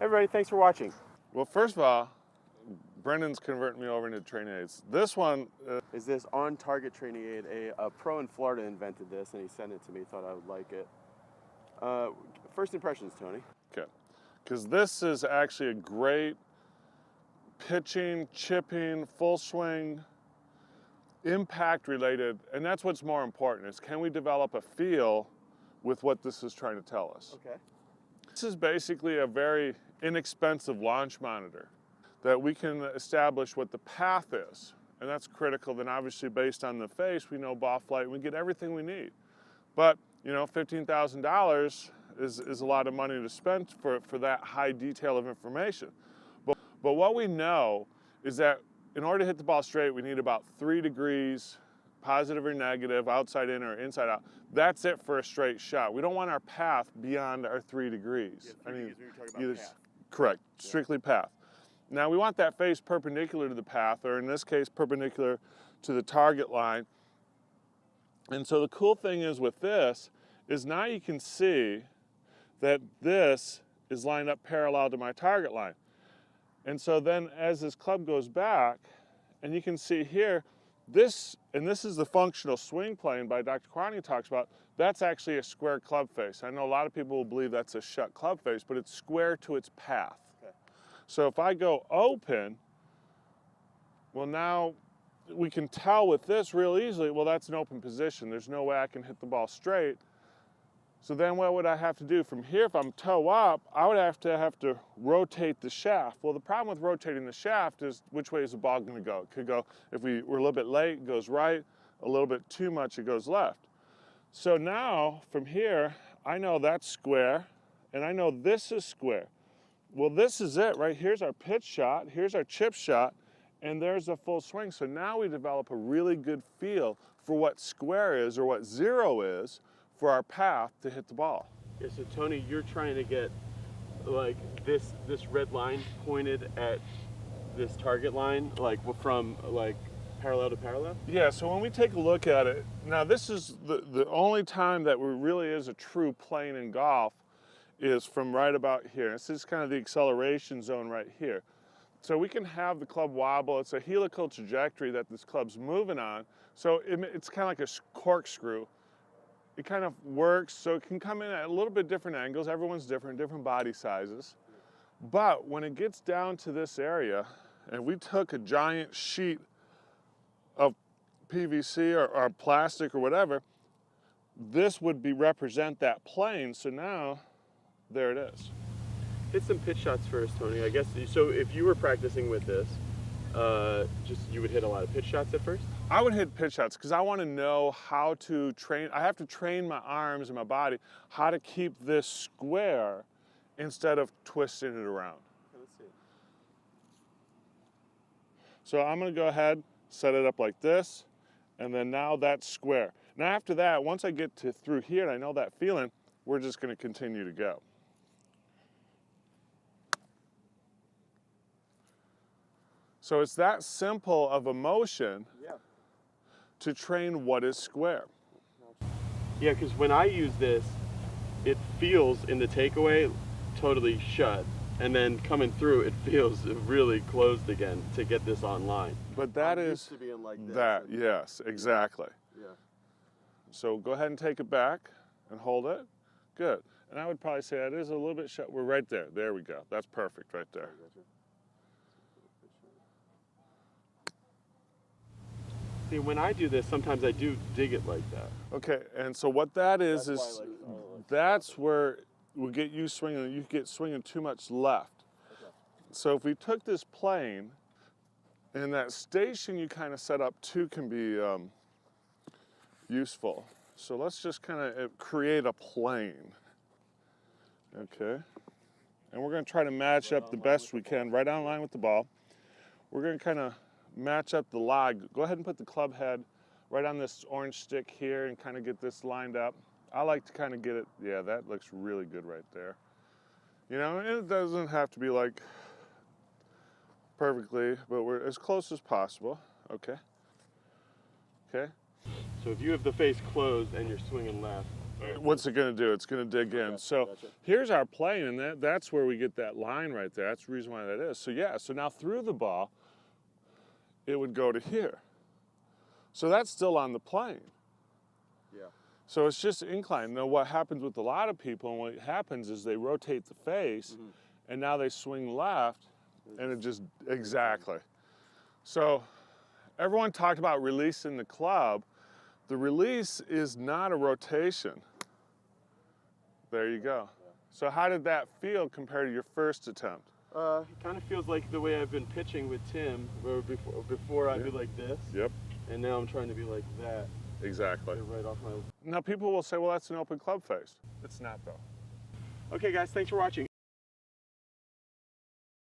everybody, thanks for watching. Well, first of all, Brendan's converting me over into training aids. This one is this on-target training aid. A pro in Florida invented this, and he sent it to me. Thought I would like it. First impressions, Tony. Okay, because this is actually a great pitching, chipping, full swing, impact related, and that's what's more important, is can we develop a feel with what this is trying to tell us. Okay. This is basically a very inexpensive launch monitor that we can establish what the path is, and that's critical. Then obviously based on the face, we know ball flight, and we get everything we need. But you know, $15,000 is a lot of money to spend for that high detail of information. But what we know is that in order to hit the ball straight, we need about 3 degrees, positive or negative, outside in or inside out. That's it for a straight shot. We don't want our path beyond our 3 degrees. Yeah, 3 degrees, we were talking about path. Correct, strictly path. Now we want that face perpendicular to the path, or in this case, perpendicular to the target line. And so the cool thing is with this, is now you can see that this is lined up parallel to my target line. And so then as this club goes back, and you can see here, this is the functional swing plane by Dr. Kwani talks about, that's actually a square club face. I know a lot of people will believe that's a shut club face, but it's square to its path. Okay. So if I go open, well now we can tell with this real easily, well that's an open position. There's no way I can hit the ball straight. So then what would I have to do from here? If I'm toe up, I would have to rotate the shaft. Well, the problem with rotating the shaft is which way is the ball going to go? It could go, if we're a little bit late, it goes right. A little bit too much, it goes left. So now from here, I know that's square, and I know this is square. Well, this is it, right? Here's our pitch shot, here's our chip shot, and there's a full swing. So now we develop a really good feel for what square is or what zero is for our path to hit the ball. Yeah, so Tony, you're trying to get like this red line pointed at this target line, like from like parallel to parallel? Yeah, so when we take a look at it, now this is the only time that there really is a true plane in golf is from right about here. This is kind of the acceleration zone right here. So we can have the club wobble. It's a helical trajectory that this club's moving on. So it's kind of like a corkscrew. It kind of works, so it can come in at a little bit different angles. Everyone's different, different body sizes. But when it gets down to this area, and we took a giant sheet of PVC or plastic or whatever, this would represent that plane. So now, there it is. Hit some pitch shots first, Tony. I guess, so if you were practicing with this, you would hit a lot of pitch shots at first? I would hit pitch shots because I want to know how to train. I have to train my arms and my body how to keep this square instead of twisting it around. Okay, let's see. So I'm going to go ahead, set it up like this, and then now that's square. Now after that, once I get through here and I know that feeling, we're just going to continue to go. So it's that simple of a motion. Yeah. To train what is square. Yeah, because when I use this, it feels in the takeaway totally shut, and then coming through, it feels really closed again to get this online. But that I'm is used to being like this. that, yes, exactly. Yeah. So go ahead and take it back and hold it. Good. And I would probably say that is a little bit shut. We're right there. There we go. That's perfect right there. See, when I do this, sometimes I do dig it like that. Okay, and so what that is that's where we get you swinging. You get swinging too much left. Okay. So if we took this plane, and that station you kind of set up too can be useful. So let's just kind of create a plane. Okay, and we're going to try to match up the best we can, right on line with the ball. We're going to kind of match up the log. Go ahead and put the club head right on this orange stick here and kind of get this lined up. I like to kind of get it, yeah, that looks really good right there. You know, and it doesn't have to be like perfectly, but we're as close as possible. Okay. Okay. So if you have the face closed and you're swinging left, What's it going to do? It's going to dig in. So gotcha. here's our plane, and that's where we get that line right there. That's the reason why that is. So yeah, so now through the ball, it would go to here. So that's still on the plane. Yeah. So it's just inclined. Now what happens with a lot of people, and what happens is they rotate the face, and now they swing left, and it just, exactly. So everyone talked about releasing the club. The release is not a rotation. There you go. So how did that feel compared to your first attempt? It kind of feels like the way I've been pitching with Tim, where before I'd be like this. Yep. And now I'm trying to be like that. Exactly. Right off my... Now people will say, well, that's an open club face. It's not though. Okay guys, thanks for watching.